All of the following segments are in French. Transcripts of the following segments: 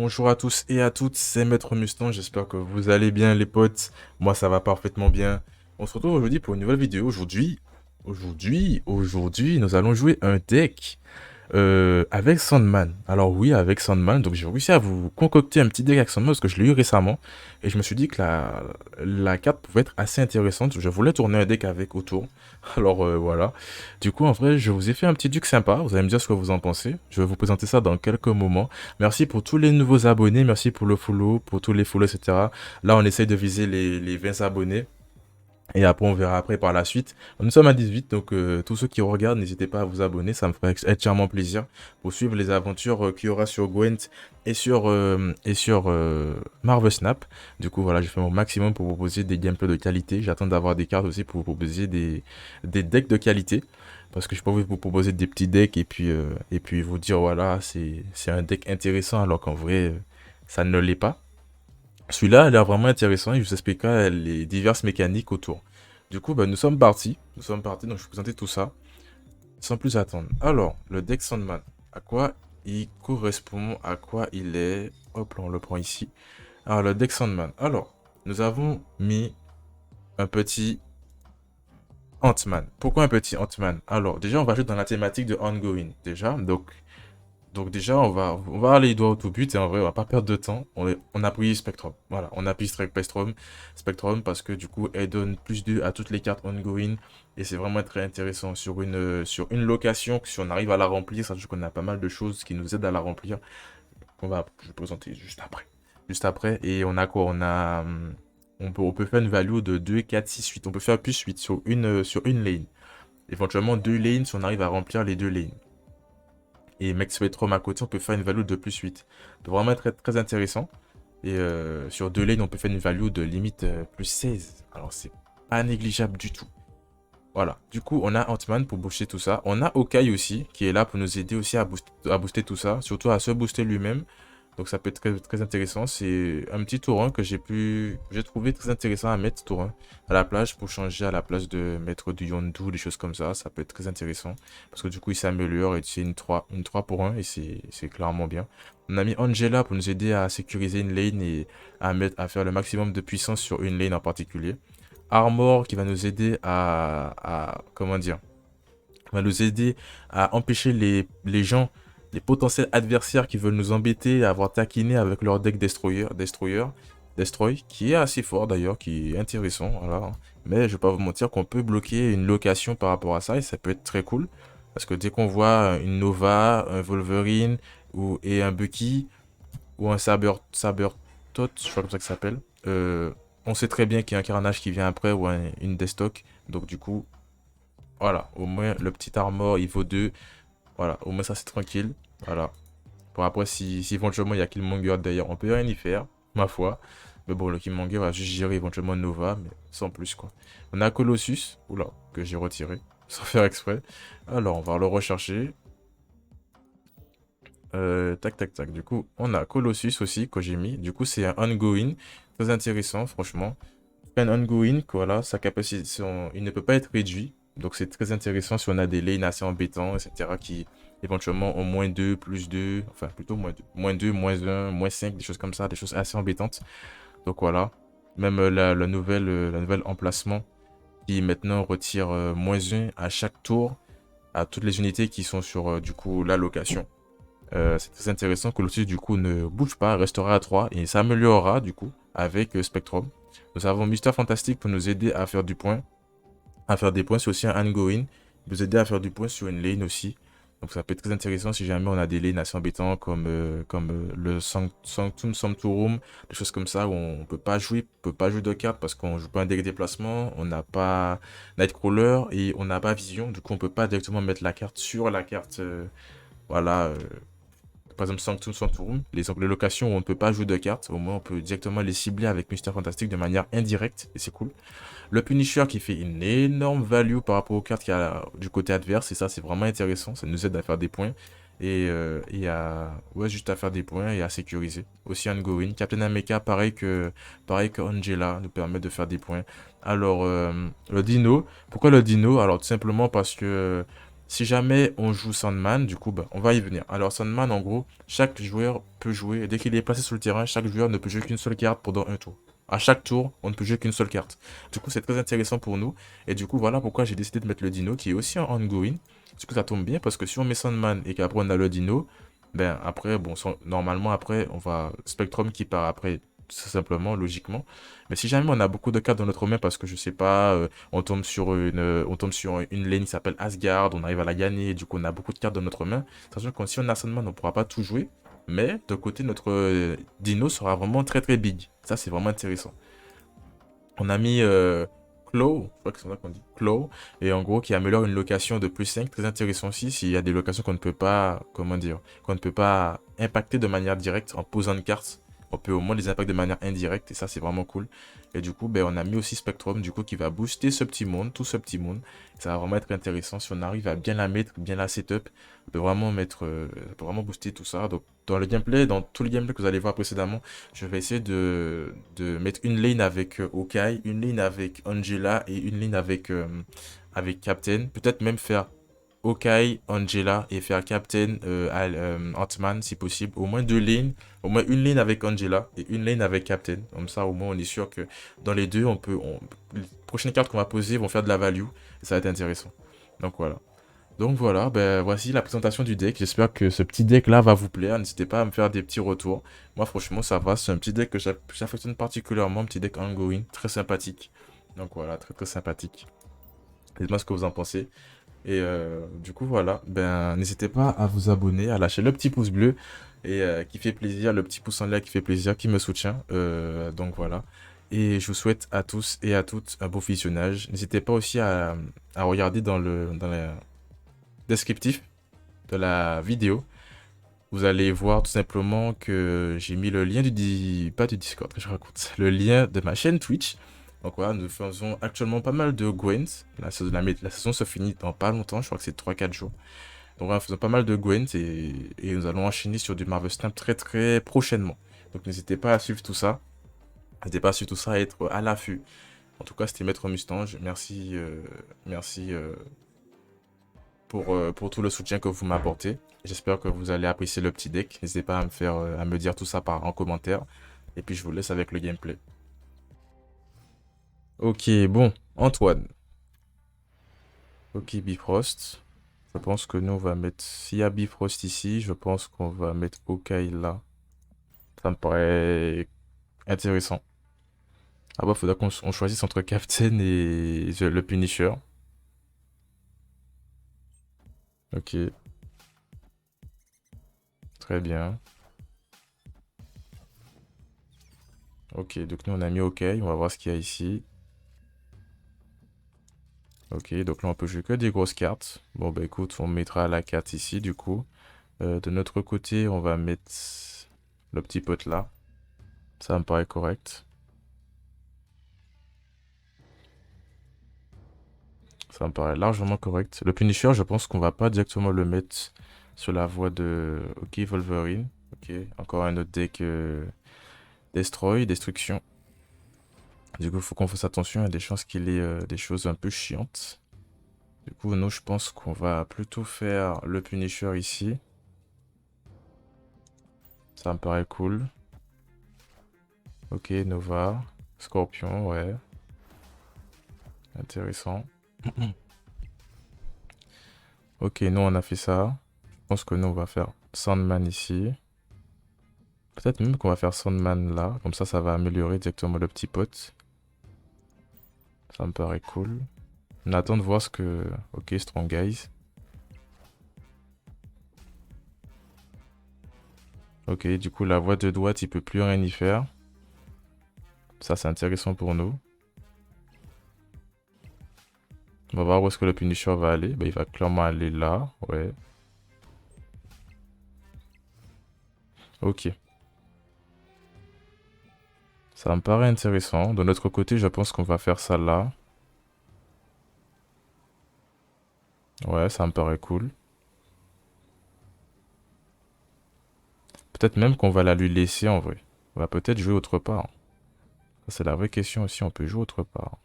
Bonjour à tous et à toutes, c'est Maître Muston, j'espère que vous allez bien les potes. Moi ça va parfaitement bien. On se retrouve aujourd'hui pour une nouvelle vidéo. Aujourd'hui, nous allons jouer un deck avec Sandman. Alors oui, avec Sandman, donc j'ai réussi à vous concocter un petit deck avec Sandman parce que je l'ai eu récemment. Et je me suis dit que la carte pouvait être assez intéressante. Je voulais tourner un deck avec autour. Alors voilà. Du coup, en vrai, je vous ai fait un petit deck sympa. Vous allez me dire ce que vous en pensez. Je vais vous présenter ça dans quelques moments. Merci pour tous les nouveaux abonnés. Merci pour le follow, pour tous les follows, etc. Là, on essaye de viser les 20 abonnés. Et après, on verra après par la suite. Nous sommes à 18, donc tous ceux qui regardent, n'hésitez pas à vous abonner, ça me ferait entièrement plaisir pour suivre les aventures qu'il y aura sur Gwent et sur Marvel Snap. Du coup, voilà, j'ai fait mon maximum pour vous proposer des gameplays de qualité. J'attends d'avoir des cartes aussi pour vous proposer des decks de qualité. Parce que je peux vous proposer des petits decks et puis vous dire, voilà, c'est un deck intéressant alors qu'en vrai, ça ne l'est pas. Celui-là a l'air vraiment intéressant et je vous expliquerai les diverses mécaniques autour. Du coup, bah, nous sommes partis. Nous sommes partis, donc je vais vous présenter tout ça sans plus attendre. Alors, le deck Sandman, à quoi il correspond, à quoi il est. Hop là, on le prend ici. Alors, le deck Sandman. Alors, nous avons mis un petit Ant-Man. Pourquoi un petit Ant-Man? Alors, déjà, on va jouer dans la thématique de ongoing. Déjà, donc déjà, on va aller droit au but et en vrai, on va pas perdre de temps. On appuie Spectrum. Voilà, on appuie Spectrum parce que du coup, elle donne plus 2 à toutes les cartes ongoing et c'est vraiment très intéressant sur une location. Si on arrive à la remplir, sachant qu'on a pas mal de choses qui nous aident à la remplir. Je vais présenter juste après. Juste après, et on a quoi? On peut faire une value de 2, 4, 6, 8. On peut faire plus 8 sur une lane. Éventuellement, deux lanes si on arrive à remplir les deux lanes. Et Max Spectrum à côté, on peut faire une value de plus 8. Ça peut vraiment être très, très intéressant. Et sur deux lanes, on peut faire une value de limite plus 16. Alors, c'est pas négligeable du tout. Voilà. Du coup, on a Ant-Man pour booster tout ça. On a Hawkeye aussi, qui est là pour nous aider aussi à booster tout ça. Surtout à se booster lui-même. Donc, ça peut être très, très intéressant. C'est un petit tour 1 que j'ai trouvé très intéressant à mettre, tour 1, à la plage pour changer à la place de mettre du Yondu, des choses comme ça. Ça peut être très intéressant. Parce que du coup, il s'améliore et c'est une trois pour un et c'est clairement bien. On a mis Angela pour nous aider à sécuriser une lane et à faire le maximum de puissance sur une lane en particulier. Armor qui va nous aider comment dire, va nous aider à empêcher les gens, les potentiels adversaires qui veulent nous embêter, à avoir taquiné avec leur deck Destroy, qui est assez fort d'ailleurs, qui est intéressant, voilà. Mais je vais pas vous mentir qu'on peut bloquer une location par rapport à ça et ça peut être très cool. Parce que dès qu'on voit une Nova, un Wolverine et un Bucky ou un Sabertot, je crois comme ça que ça s'appelle, on sait très bien qu'il y a un Carnage qui vient après ou une Destock. Donc du coup, voilà, au moins le petit armor il vaut 2. Voilà, au moins ça c'est tranquille. Voilà. Pour après, si éventuellement il y a Killmonger d'ailleurs, on peut rien y faire, ma foi. Mais bon, le Killmonger va juste gérer éventuellement Nova, mais sans plus quoi. On a Colossus, oula, que j'ai retiré, sans faire exprès. Alors, on va le rechercher. Tac, tac, tac. Du coup, on a Colossus aussi que j'ai mis. Du coup, c'est un ongoing. Très intéressant, franchement. Un ongoing, voilà, sa capacité, il ne peut pas être réduit. Donc, c'est très intéressant si on a des lanes assez embêtants, etc. qui éventuellement ont moins 2 plus 2 enfin plutôt moins 2 moins 1 moins 5 des choses comme ça, des choses assez embêtantes. Donc, voilà. Même la nouvelle emplacement qui maintenant retire moins 1 à chaque tour à toutes les unités qui sont sur du coup la location. C'est très intéressant que l'outil du coup ne bouge pas, restera à 3 et s'améliorera du coup avec Spectrum. Nous avons Mister Fantastic pour nous aider à faire du point, à faire des points. C'est aussi un ongoing, nous aider à faire du point sur une lane aussi. Donc ça peut être très intéressant si jamais on a des lanes assez embêtants comme le Sanctum Sanctorum, des choses comme ça où on peut pas jouer de cartes parce qu'on joue pas un deck déplacement, on n'a pas Nightcrawler et on n'a pas Vision. Du coup on peut pas directement mettre la carte sur la carte. Voilà, par exemple Sanctum Sanctorum, les locations où on ne peut pas jouer de cartes, au moins on peut directement les cibler avec Mister Fantastic de manière indirecte, et c'est cool. Le Punisher qui fait une énorme value par rapport aux cartes qu'il y a du côté adverse, et ça c'est vraiment intéressant, ça nous aide à faire des points, ouais, juste à faire des points et à sécuriser. Aussi ongoing. Captain America, pareil que Angela, nous permet de faire des points. Alors, le Dino, pourquoi le Dino? Alors tout simplement parce que Si jamais on joue Sandman, du coup, bah, on va y venir. Alors, Sandman, en gros, chaque joueur peut jouer, dès qu'il est placé sur le terrain, chaque joueur ne peut jouer qu'une seule carte pendant un tour. À chaque tour, on ne peut jouer qu'une seule carte. Du coup, c'est très intéressant pour nous. Et du coup, voilà pourquoi j'ai décidé de mettre le dino, qui est aussi en ongoing. Du coup, ça tombe bien, parce que si on met Sandman et qu'après on a le dino, ben après, bon, normalement, après, on va Spectrum qui part après, tout simplement, logiquement. Mais si jamais on a beaucoup de cartes dans notre main, parce que je sais pas, on tombe sur une lane qui s'appelle Asgard, on arrive à la gagner, du coup on a beaucoup de cartes dans notre main. Sachant que si on a Sandman, on ne pourra pas tout jouer. Mais de côté, notre dino sera vraiment très très big. Ça, c'est vraiment intéressant. On a mis Claw, je crois que c'est ça qu'on dit, Claw, et en gros qui améliore une location de plus 5, très intéressant aussi s'il y a des locations qu'on ne peut pas, comment dire, qu'on ne peut pas impacter de manière directe en posant une carte. On peut au moins les impacter de manière indirecte et ça c'est vraiment cool. Et du coup, ben, on a mis aussi Spectrum du coup qui va booster ce petit monde, tout ce petit monde. Ça va vraiment être intéressant si on arrive à bien la mettre, bien la setup, de vraiment mettre, de vraiment booster tout ça. Donc dans le gameplay, dans tous les gameplays que vous allez voir précédemment, je vais essayer de mettre une lane avec Hawkeye, une lane avec Angela et une lane avec Captain. Peut-être même faire Hawkeye, Angela et faire Captain Ant-Man si possible. Au moins deux lanes, au moins une lane avec Angela et une lane avec Captain. Comme ça, au moins, on est sûr que dans les deux, les prochaines cartes qu'on va poser vont faire de la value. Et ça va être intéressant. Donc voilà. Donc voilà, ben voici la présentation du deck. J'espère que ce petit deck là va vous plaire. N'hésitez pas à me faire des petits retours. Moi franchement ça va, c'est un petit deck que j'affectionne particulièrement, un petit deck ongoing, très sympathique. Donc voilà, très très sympathique. Dites-moi ce que vous en pensez. Et du coup voilà, ben n'hésitez pas à vous abonner, à lâcher le petit pouce bleu et qui fait plaisir, le petit pouce en l'air qui fait plaisir, qui me soutient. Donc voilà. Et je vous souhaite à tous et à toutes un beau visionnage. N'hésitez pas aussi à regarder dans la descriptif de la vidéo, vous allez voir tout simplement que j'ai mis le lien pas du Discord, que je raconte, le lien de ma chaîne Twitch. Donc voilà, nous faisons actuellement pas mal de Gwent. La saison se finit dans pas longtemps, je crois que c'est 3 4 jours. Donc voilà, nous faisons pas mal de Gwent et nous allons enchaîner sur du Marvel Snap très très prochainement. Donc n'hésitez pas à suivre tout ça. N'hésitez pas à suivre tout ça, à être à l'affût. En tout cas, c'était Maître Mustange. Merci, merci pour tout le soutien que vous m'apportez. J'espère que vous allez apprécier le petit deck. N'hésitez pas à me dire tout ça en commentaire. Et puis je vous laisse avec le gameplay. Ok, bon, Antoine. Ok, Bifrost. Je pense que nous, on va mettre... S'il y a Bifrost ici, je pense qu'on va mettre Hawkeye là. Ça me paraît intéressant. Ah bah, faudra qu'on choisisse entre Captain et le Punisher. Ok, très bien. Ok, donc nous, on a mis Hawkeye. On va voir ce qu'il y a ici. Ok, donc là on peut jouer que des grosses cartes. Bon bah écoute, on mettra la carte ici du coup. De notre côté, on va mettre le petit pote là. Ça me paraît correct. Ça me paraît largement correct. Le Punisher, je pense qu'on va pas directement le mettre sur la voie de... Ok, Wolverine. Ok, encore un autre deck Destroy, Destruction. Du coup, il faut qu'on fasse attention. Il y a des chances qu'il ait des choses un peu chiantes. Du coup, nous, je pense qu'on va plutôt faire le Punisher ici. Ça me paraît cool. Ok, Nova. Scorpion, ouais. Intéressant. Ok, nous on a fait ça. Je pense que nous on va faire Sandman ici. Peut-être même qu'on va faire Sandman là. Comme ça va améliorer directement le petit pote. Ça me paraît cool. On attend de voir ce que... Ok, Strong Guys. Ok, du coup la voix de droite il peut plus rien y faire. Ça c'est intéressant pour nous. On va voir où est-ce que le Punisher va aller. Bah, il va clairement aller là. Ouais. Ok. Ça me paraît intéressant. De notre côté, je pense qu'on va faire ça là. Ouais, ça me paraît cool. Peut-être même qu'on va la lui laisser en vrai. On va peut-être jouer autre part. Ça, c'est la vraie question aussi. On peut jouer autre part.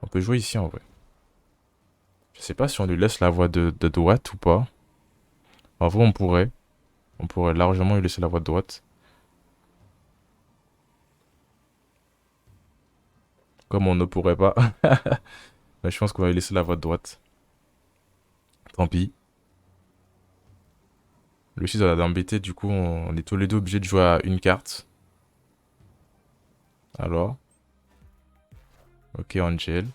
On peut jouer ici en vrai. Je sais pas si on lui laisse la voie de droite ou pas. En vrai, on pourrait. On pourrait largement lui laisser la voie de droite. Comme on ne pourrait pas. Mais je pense qu'on va lui laisser la voie de droite. Tant pis. Le 6 va l'embêter, du coup, on est tous les deux obligés de jouer à une carte. Alors, ok, Angel.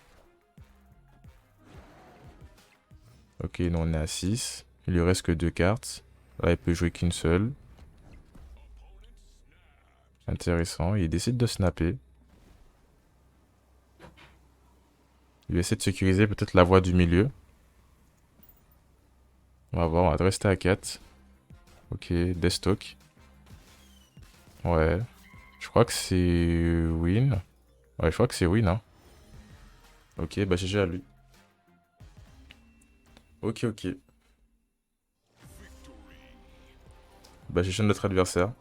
Ok, nous on est à 6. Il lui reste que deux cartes. Là, il peut jouer qu'une seule. Intéressant. Il décide de snapper. Il va essayer de sécuriser peut-être la voie du milieu. On va voir, on va rester à 4. Ok, Deathstalk. Ouais. Je crois que c'est win. Ouais, je crois que c'est win, hein. Ok, bah GG à lui. Ok, ok. Bah GG à notre adversaire.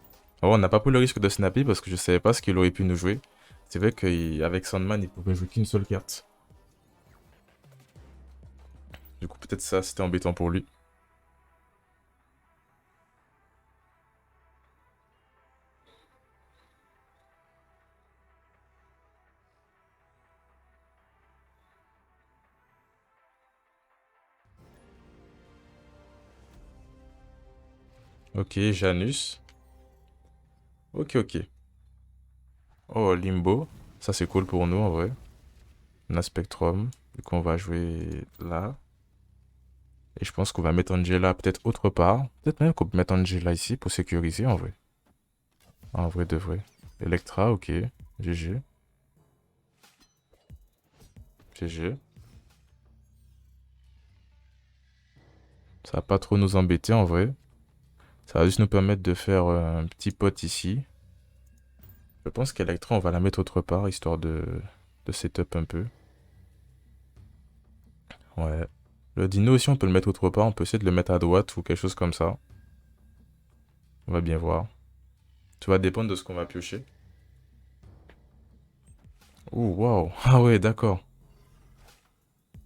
Alors, on n'a pas pris le risque de snapper parce que je savais pas ce qu'il aurait pu nous jouer. C'est vrai qu'avec Sandman, il pouvait jouer qu'une seule carte. Du coup, peut-être ça, c'était embêtant pour lui. Ok, Janus. Ok, ok. Oh, Limbo. Ça, c'est cool pour nous, en vrai. On a Spectrum. Du coup, on va jouer là. Et je pense qu'on va mettre Angela peut-être autre part. Peut-être même qu'on peut mettre Angela ici pour sécuriser, en vrai. En vrai de vrai. Electra, ok. GG. GG. Ça va pas trop nous embêter, en vrai. Ça va juste nous permettre de faire un petit pot ici. Je pense qu'Electra, on va la mettre autre part, histoire de setup un peu. Ouais. Le dino aussi, on peut le mettre autre part. On peut essayer de le mettre à droite ou quelque chose comme ça. On va bien voir. Tout va dépendre de ce qu'on va piocher. Ouh, waouh. Ah ouais, d'accord.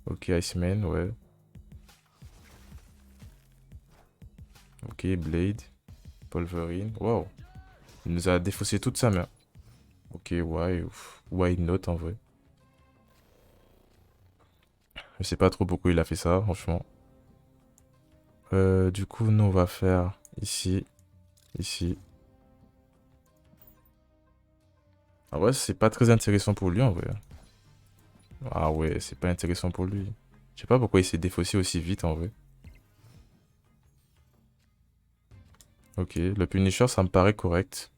Ok, Iceman, ouais. Ok, Blade. Wolverine. Waouh. Il nous a défaussé toute sa main. Ok, why not en vrai. Je sais pas trop pourquoi il a fait ça, franchement. Du coup, nous, on va faire ici, ici. En vrai, c'est pas très intéressant pour lui, en vrai. Ah ouais, c'est pas intéressant pour lui. Je sais pas pourquoi il s'est défaussé aussi vite, en vrai. Ok, le Punisher, ça me paraît correct.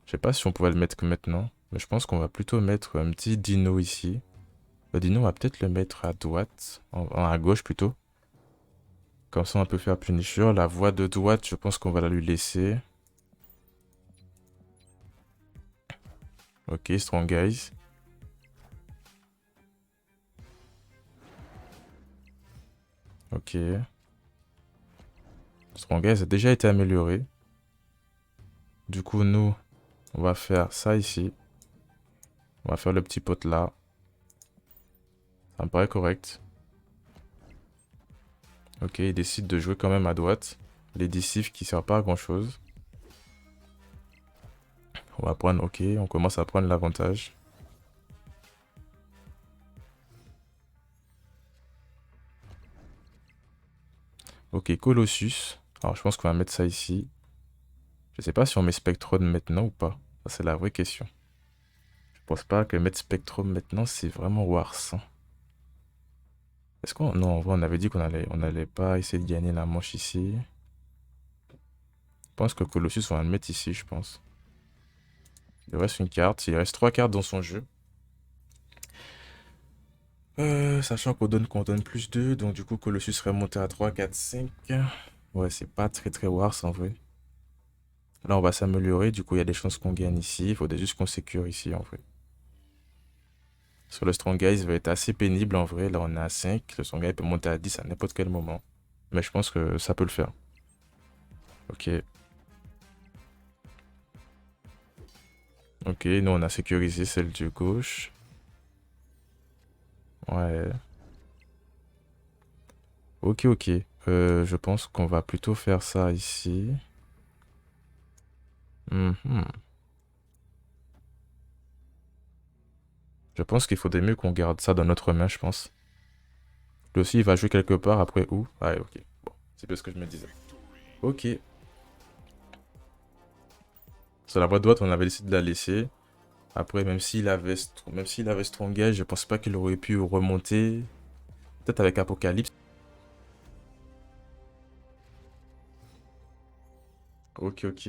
Je sais pas si on pouvait le mettre que maintenant. Mais je pense qu'on va plutôt mettre un petit Dino ici. Le Dino, on va peut-être le mettre à droite. À gauche, plutôt. Comme ça, on peut faire Punisher. La voie de droite, je pense qu'on va la lui laisser. Ok, Strong Guys. Ok. Strong Guys a déjà été amélioré. Du coup, nous, on va faire ça ici. On va faire le petit pot là. Ça me paraît correct. Ok, il décide de jouer quand même à droite. Les décifs qui servent pas à grand chose. On va prendre, ok, on commence à prendre l'avantage. Ok, Colossus. Alors, je pense qu'on va mettre ça ici. Je sais pas si on met Spectrum maintenant ou pas. Ça, c'est la vraie question. Je pense pas que mettre Spectrum maintenant, c'est vraiment Wars, hein. Est-ce qu'on... Non, en vrai, on avait dit qu'on allait pas essayer de gagner la manche ici. Je pense que Colossus, on va le mettre ici, je pense. Il reste une carte. Il reste trois cartes dans son jeu. Sachant qu'on donne plus 2, donc du coup Colossus serait monté à 3, 4, 5. Ouais, c'est pas très très Wars en vrai. Là, on va s'améliorer, du coup, il y a des chances qu'on gagne ici. Il faudrait juste qu'on sécure ici en vrai. Sur le Strong Guy, il va être assez pénible en vrai. Là, on est à 5. Le Strong Guy peut monter à 10 à n'importe quel moment. Mais je pense que ça peut le faire. Ok. Ok, nous on a sécurisé celle du gauche. Ouais. Ok, ok. Je pense qu'on va plutôt faire ça ici. Mhm. Je pense qu'il faudrait mieux qu'on garde ça dans notre main, je pense. Lui aussi, il va jouer quelque part, après où? Ah, ouais, ok. Bon, c'est bien ce que je me disais. Ok. Sur la voie droite, on avait décidé de la laisser. Après, même s'il avait Strongest, je pense pas qu'il aurait pu remonter. Peut-être avec Apocalypse. Ok, ok.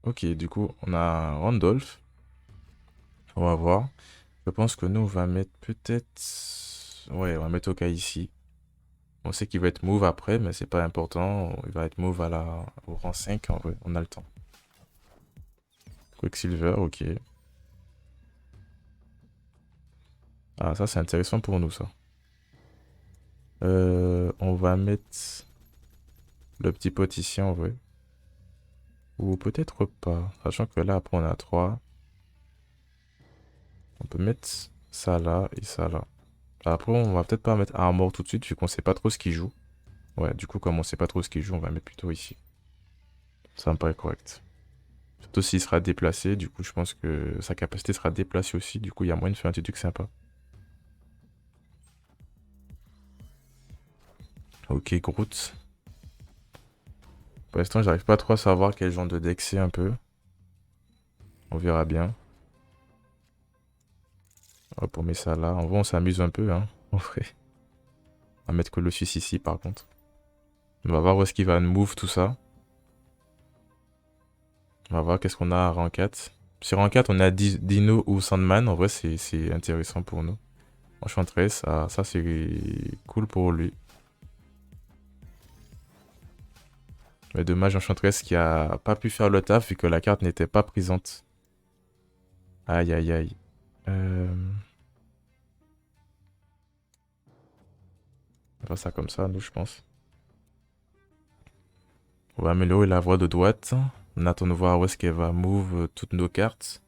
Ok, du coup, on a Randolph. On va voir. Je pense que nous, on va mettre peut-être... Ouais, on va mettre Oka ici. On sait qu'il va être move après, mais c'est pas important. Il va être move au rang 5, en vrai. On a le temps. Quicksilver, ok. Ah, ça, c'est intéressant pour nous, ça. On va mettre le petit pot ici, en vrai. Ou peut-être pas. Sachant que là, après, on a 3. On peut mettre ça là et ça là. Après, on va peut-être pas mettre Armor tout de suite, vu qu'on sait pas trop ce qu'il joue. Ouais, du coup, comme on sait pas trop ce qu'il joue, on va mettre plutôt ici. Ça me paraît correct. Surtout s'il sera déplacé, du coup, je pense que sa capacité sera déplacée aussi. Du coup, il y a moyen de faire un petit truc sympa. Ok, Groot. Pour l'instant, j'arrive pas trop à savoir quel genre de deck c'est un peu. On verra bien. Hop, on met ça là. En vrai, on s'amuse un peu, hein. En vrai. On va mettre Colossus ici, par contre. On va voir où est-ce qu'il va move tout ça. On va voir qu'est-ce qu'on a à rang 4. Sur rang 4, on a Dino ou Sandman. En vrai, c'est intéressant pour nous. Enchantress, ça c'est cool pour lui. Mais dommage, Enchantress qui a pas pu faire le taf vu que la carte n'était pas présente. Aïe, aïe, aïe. On va faire ça comme ça, nous, je pense. On va améliorer la voie de droite. On attend de voir où est-ce qu'elle va move toutes nos cartes.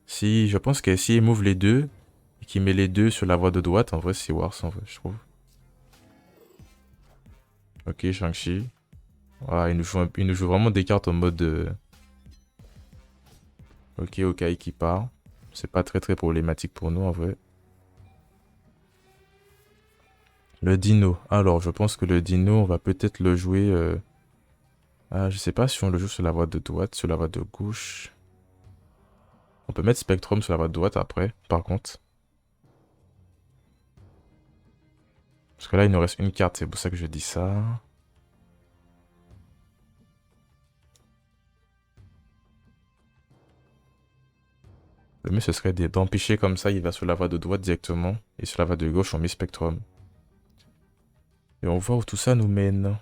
Si, je pense que si elle move les deux, et qu'il met les deux sur la voie de droite, en vrai, c'est worse, en vrai, je trouve. Ok, Shang-Chi. Voilà, il nous joue vraiment des cartes en mode... Ok, Okai qui part. C'est pas très très problématique pour nous, en vrai. Le dino. Alors, je pense que le dino, on va peut-être le jouer... Ah, je sais pas si on le joue sur la voie de droite, sur la voie de gauche. On peut mettre Spectrum sur la voie de droite après, par contre. Parce que là, il nous reste une carte, c'est pour ça que je dis ça. Le mieux, ce serait d'empêcher comme ça, il va sur la voie de droite directement. Et sur la voie de gauche, on met Spectrum. Et on voit où tout ça nous mène.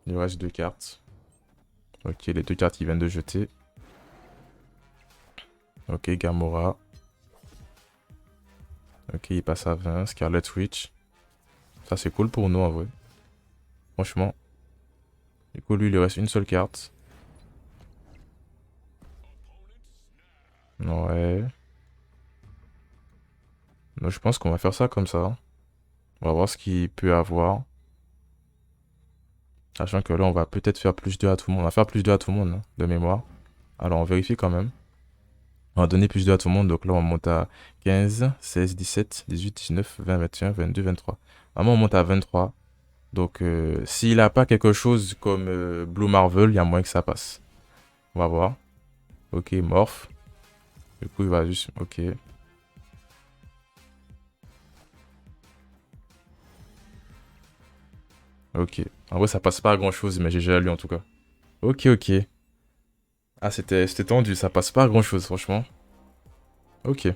Il nous reste deux cartes. Ok, les deux cartes qu'ils viennent de jeter. Ok, Gamora. Ok, il passe à 20. Scarlet Witch. Ça, c'est cool pour nous, en vrai. Franchement. Du coup, lui, il lui reste une seule carte. Ouais. Donc, je pense qu'on va faire ça comme ça. On va voir ce qu'il peut avoir. Sachant que là, on va peut-être faire plus 2 à tout le monde. On va faire plus 2 à tout le monde, hein, de mémoire. Alors, on vérifie quand même. On va donner plus 2 à tout le monde. Donc là, on monte à 15, 16, 17, 18, 19, 20, 21, 22, 23. Vraiment, on monte à 23. Donc, s'il n'a pas quelque chose comme Blue Marvel, il y a moyen que ça passe. On va voir. Ok, Morph. Du coup, il va juste... Ok. Ok. En vrai, ça passe pas à grand-chose, mais j'ai déjà lu en tout cas. Ok, ok. Ah, c'était tendu. Ça passe pas à grand-chose, franchement. Ok.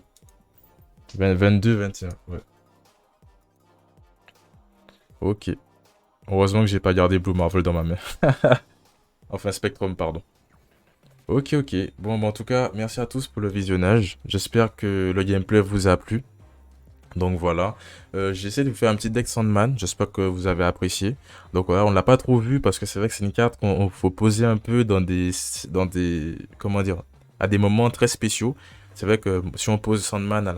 22, 21. Ouais. Ok. Heureusement que j'ai pas gardé Blue Marvel dans ma main. Enfin, Spectrum, pardon. Ok, ok. Bon, bah, en tout cas, merci à tous pour le visionnage. J'espère que le gameplay vous a plu. Donc voilà, j'essaie de vous faire un petit deck Sandman, j'espère que vous avez apprécié. Donc voilà, on l'a pas trop vu parce que c'est vrai que c'est une carte qu'on faut poser un peu dans des, comment dire, à des moments très spéciaux. C'est vrai que si on pose Sandman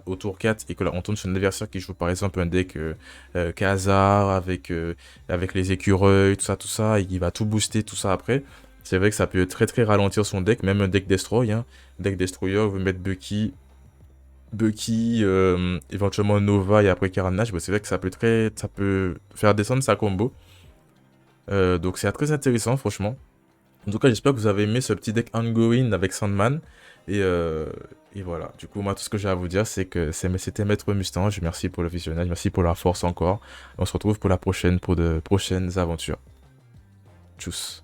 au tour 4 et que là, on tombe sur un adversaire qui joue par exemple un deck Khazar avec les écureuils, tout ça, et il va tout booster, tout ça après. C'est vrai que ça peut très très ralentir son deck, même un deck Destroy. Hein. Deck Destroyer, vous mettre Bucky, éventuellement Nova et après Carnage, bah, c'est vrai que ça peut faire descendre sa combo. Donc c'est très intéressant, franchement. En tout cas, j'espère que vous avez aimé ce petit deck ongoing avec Sandman. Et, euh, et voilà. Du coup, moi, tout ce que j'ai à vous dire, c'est que c'était Maître Mustange. Merci pour le visionnage, merci pour la force encore. On se retrouve pour la prochaine, pour de prochaines aventures. Tchuss.